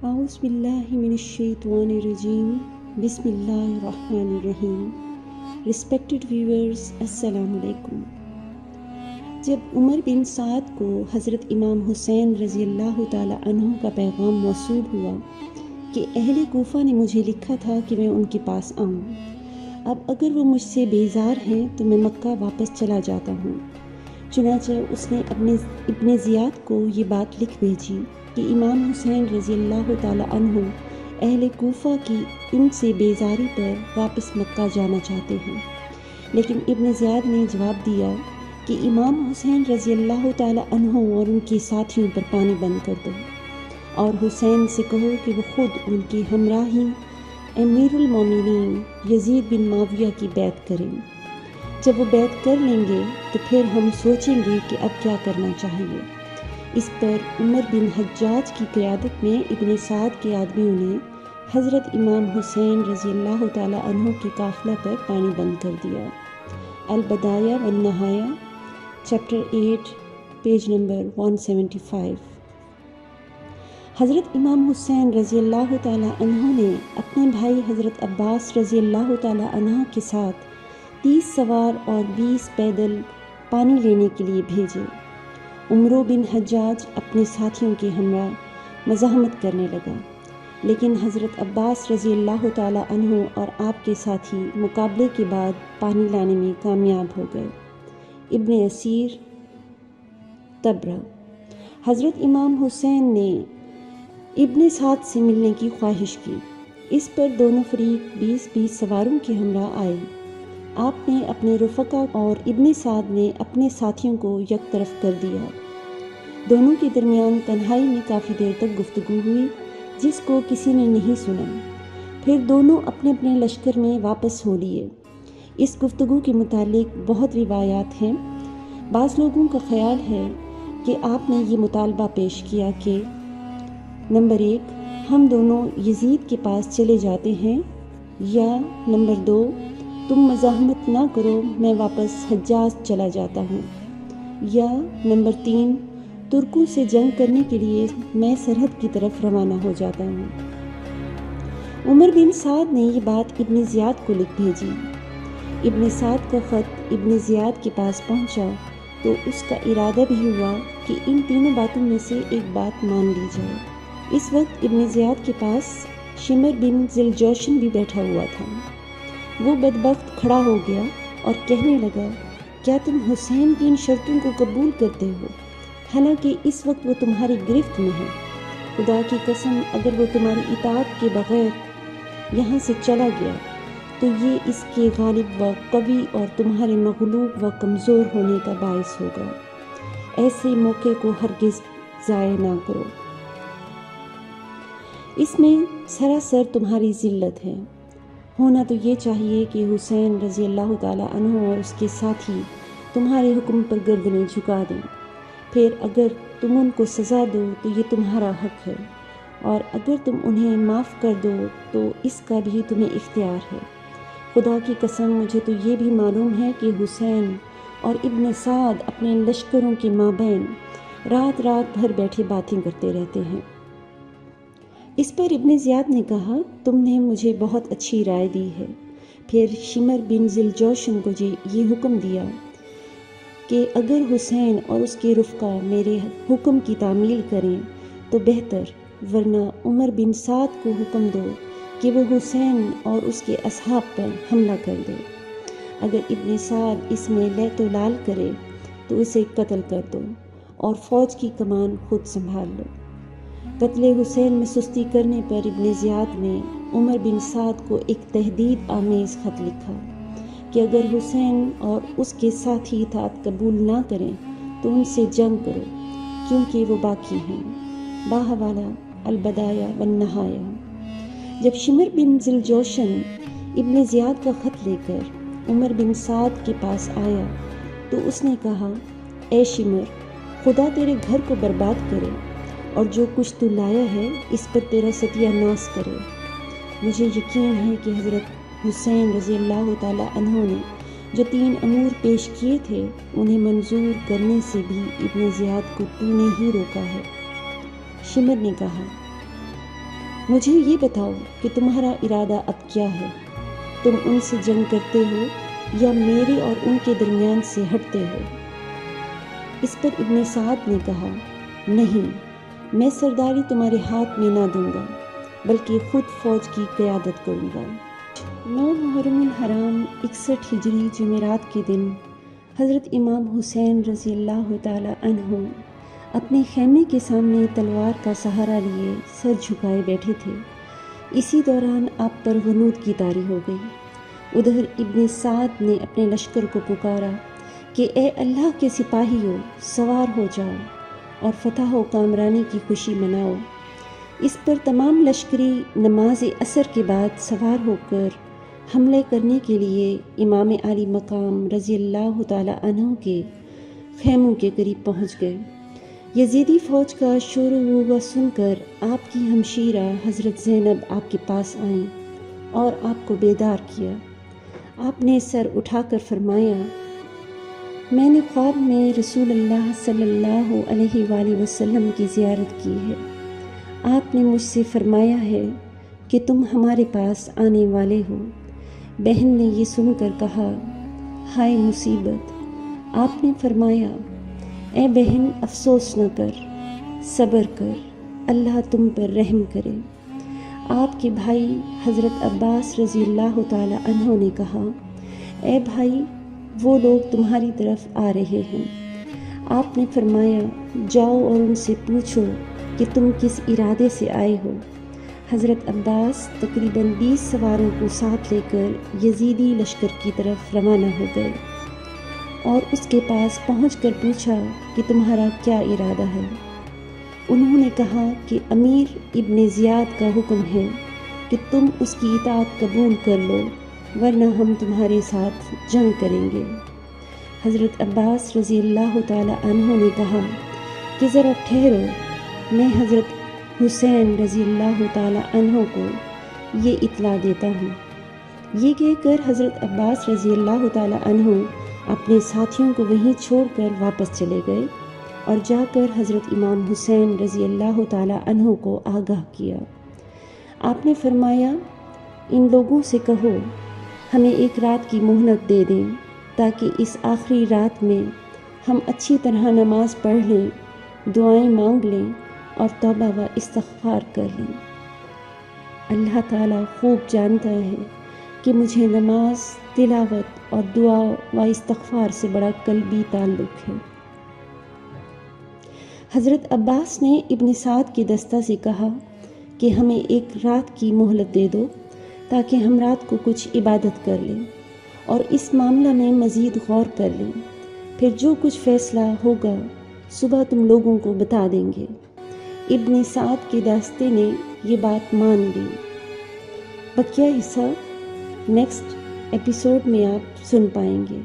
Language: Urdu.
اعوذ باللہ من الشیطان الرجیم بسم اللہ الرحمن الرحیم۔ رسپیکٹڈ ویورز، السلام علیکم۔ جب عمر بن سعد کو حضرت امام حسین رضی اللہ تعالی عنہ کا پیغام موصول ہوا کہ اہل کوفہ نے مجھے لکھا تھا کہ میں ان کے پاس آؤں، اب اگر وہ مجھ سے بیزار ہیں تو میں مکہ واپس چلا جاتا ہوں، چنانچہ اس نے اپنے ابن زیاد کو یہ بات لکھ بھیجی کہ امام حسین رضی اللہ تعالی عنہ اہل کوفہ کی ان سے بیزاری پر واپس مکہ جانا چاہتے ہیں۔ لیکن ابن زیاد نے جواب دیا کہ امام حسین رضی اللہ تعالی عنہ اور ان کے ساتھیوں پر پانی بند کر دو، اور حسین سے کہو کہ وہ خود ان کے ہمراہی امیر المومنین یزید بن معاویہ کی بیعت کریں۔ جب وہ بیعت کر لیں گے تو پھر ہم سوچیں گے کہ اب کیا کرنا چاہیے۔ اس پر عمر بن حجاج کی قیادت میں ابن سعد کے آدمیوں نے حضرت امام حسین رضی اللہ تعالی عنہ کے قافلہ پر پانی بند کر دیا۔ البدایہ والنہایہ، چیپٹر 8، پیج نمبر 175۔ حضرت امام حسین رضی اللہ تعالی عنہ نے اپنے بھائی حضرت عباس رضی اللہ تعالی عنہ کے ساتھ 30 سوار اور 20 پیدل پانی لینے کے لیے بھیجے۔ عمر بن حجاج اپنے ساتھیوں کے ہمراہ مزاحمت کرنے لگا، لیکن حضرت عباس رضی اللہ تعالی عنہ اور آپ کے ساتھی مقابلے کے بعد پانی لانے میں کامیاب ہو گئے۔ ابن اسیر، تبرہ۔ حضرت امام حسین نے ابن سعد سے ملنے کی خواہش کی، اس پر دونوں فریق 20 سواروں کے ہمراہ آئے۔ آپ نے اپنے رفقا اور ابن سعد نے اپنے ساتھیوں کو یک طرف کر دیا۔ دونوں کے درمیان تنہائی میں کافی دیر تک گفتگو ہوئی جس کو کسی نے نہیں سنا۔ پھر دونوں اپنے اپنے لشکر میں واپس ہو لیے۔ اس گفتگو کے متعلق بہت روایات ہیں۔ بعض لوگوں کا خیال ہے کہ آپ نے یہ مطالبہ پیش کیا کہ نمبر 1، ہم دونوں یزید کے پاس چلے جاتے ہیں، یا نمبر 2، تم مزاحمت نہ کرو، میں واپس حجاز چلا جاتا ہوں، یا نمبر 3، ترکوں سے جنگ کرنے کے لیے میں سرحد کی طرف روانہ ہو جاتا ہوں۔ عمر بن سعد نے یہ بات ابن زیاد کو لکھ بھیجی۔ ابن سعد کا خط ابن زیاد کے پاس پہنچا تو اس کا ارادہ بھی ہوا کہ ان تینوں باتوں میں سے ایک بات مان لی جائے۔ اس وقت ابن زیاد کے پاس شمر بن ذوالجوشن بھی بیٹھا ہوا تھا۔ وہ بدبخت کھڑا ہو گیا اور کہنے لگا، کیا تم حسین کی ان شرطوں کو قبول کرتے ہو، حالانکہ اس وقت وہ تمہاری گرفت میں ہے؟ خدا کی قسم، اگر وہ تمہاری اطاعت کے بغیر یہاں سے چلا گیا تو یہ اس کے غالب و قوی اور تمہارے مغلوب و کمزور ہونے کا باعث ہوگا۔ ایسے موقع کو ہرگز ضائع نہ کرو، اس میں سراسر تمہاری ذلت ہے۔ ہونا تو یہ چاہیے کہ حسین رضی اللہ تعالی عنہ اور اس کے ساتھی تمہارے حکم پر گردنیں جھکا دیں، پھر اگر تم ان کو سزا دو تو یہ تمہارا حق ہے، اور اگر تم انہیں معاف کر دو تو اس کا بھی تمہیں اختیار ہے۔ خدا کی قسم، مجھے تو یہ بھی معلوم ہے کہ حسین اور ابن سعد اپنے لشکروں کے مابین رات بھر بیٹھے باتیں کرتے رہتے ہیں۔ اس پر ابن زیاد نے کہا، تم نے مجھے بہت اچھی رائے دی ہے۔ پھر شمر بن ذوالجوشن کو یہ حکم دیا کہ اگر حسین اور اس کے رفقا میرے حکم کی تعمیل کریں تو بہتر، ورنہ عمر بن سعد کو حکم دو کہ وہ حسین اور اس کے اصحاب پر حملہ کر دے۔ اگر ابن سعد اس میں لیت و لال کرے تو اسے قتل کر دو اور فوج کی کمان خود سنبھال لو۔ قتل حسین میں سستی کرنے پر ابن زیاد نے عمر بن سعد کو ایک تہدید آمیز خط لکھا کہ اگر حسین اور اس کے ساتھی اطاعت قبول نہ کریں تو ان سے جنگ کرو، کیونکہ وہ باقی ہیں۔ باحوالہ، البدایہ والنہایہ۔ جب شمر بن ذوالجوشن ابن زیاد کا خط لے کر عمر بن سعد کے پاس آیا تو اس نے کہا، اے شمر، خدا تیرے گھر کو برباد کرے اور جو کچھ تو لایا ہے اس پر تیرا ستیہ ناش کرے۔ مجھے یقین ہے کہ حضرت حسین رضی اللہ تعالی عنہ نے جو 3 امور پیش کیے تھے انہیں منظور کرنے سے بھی ابن زیاد کو تو نے ہی روکا ہے۔ شمر نے کہا، مجھے یہ بتاؤ کہ تمہارا ارادہ اب کیا ہے؟ تم ان سے جنگ کرتے ہو یا میرے اور ان کے درمیان سے ہٹتے ہو؟ اس پر ابن سعد نے کہا، نہیں، میں سرداری تمہارے ہاتھ میں نہ دوں گا بلکہ خود فوج کی قیادت کروں گا۔ 9 محرم الحرام 61 ہجری جمعرات کے دن حضرت امام حسین رضی اللہ تعالی عنہ اپنے خیمے کے سامنے تلوار کا سہارا لیے سر جھکائے بیٹھے تھے۔ اسی دوران آپ پر غنود کی طاری ہو گئی۔ ادھر ابن سعد نے اپنے لشکر کو پکارا کہ اے اللہ کے سپاہیوں، سوار ہو جاؤ اور فتح و کامرانی کی خوشی مناؤ۔ اس پر تمام لشکری نماز عصر کے بعد سوار ہو کر حملے کرنے کے لیے امام عالی مقام رضی اللہ تعالی عنہ کے خیموں کے قریب پہنچ گئے۔ یزیدی فوج کا شور و غوغا سن کر آپ کی ہمشیرہ حضرت زینب آپ کے پاس آئیں اور آپ کو بیدار کیا۔ آپ نے سر اٹھا کر فرمایا، میں نے خواب میں رسول اللہ صلی اللہ علیہ وآلہ وسلم کی زیارت کی ہے۔ آپ نے مجھ سے فرمایا ہے کہ تم ہمارے پاس آنے والے ہو۔ بہن نے یہ سن کر کہا، ہائے مصیبت! آپ نے فرمایا، اے بہن افسوس نہ کر، صبر کر، اللہ تم پر رحم کرے۔ آپ کے بھائی حضرت عباس رضی اللہ تعالی عنہ نے کہا، اے بھائی، وہ لوگ تمہاری طرف آ رہے ہیں۔ آپ نے فرمایا، جاؤ اور ان سے پوچھو کہ تم کس ارادے سے آئے ہو۔ حضرت عباس تقریباً 20 سواروں کو ساتھ لے کر یزیدی لشکر کی طرف روانہ ہو گئے اور اس کے پاس پہنچ کر پوچھا کہ تمہارا کیا ارادہ ہے؟ انہوں نے کہا کہ امیر ابن زیاد کا حکم ہے کہ تم اس کی اطاعت قبول کر لو ورنہ ہم تمہارے ساتھ جنگ کریں گے۔ حضرت عباس رضی اللہ تعالی عنہ نے کہا کہ ذرا ٹھہرو، میں حضرت حسین رضی اللہ تعالی عنہ کو یہ اطلاع دیتا ہوں۔ یہ کہہ کر حضرت عباس رضی اللہ تعالی عنہ اپنے ساتھیوں کو وہیں چھوڑ کر واپس چلے گئے اور جا کر حضرت امام حسین رضی اللہ تعالی عنہ کو آگاہ کیا۔ آپ نے فرمایا، ان لوگوں سے کہو ہمیں ایک رات کی مہلت دے دیں تاکہ اس آخری رات میں ہم اچھی طرح نماز پڑھ لیں، دعائیں مانگ لیں اور توبہ و استغفار کر لیں۔ اللہ تعالیٰ خوب جانتا ہے کہ مجھے نماز، تلاوت اور دعا و استغفار سے بڑا قلبی تعلق ہے۔ حضرت عباس نے ابن سعد کے دستہ سے کہا کہ ہمیں ایک رات کی مہلت دے دو تاکہ ہم رات کو کچھ عبادت کر لیں اور اس معاملہ میں مزید غور کر لیں، پھر جو کچھ فیصلہ ہوگا صبح تم لوگوں کو بتا دیں گے۔ ابن سعد کے داستے نے یہ بات مان لی۔ بقیہ حصہ نیکسٹ ایپیسوڈ میں آپ سن پائیں گے۔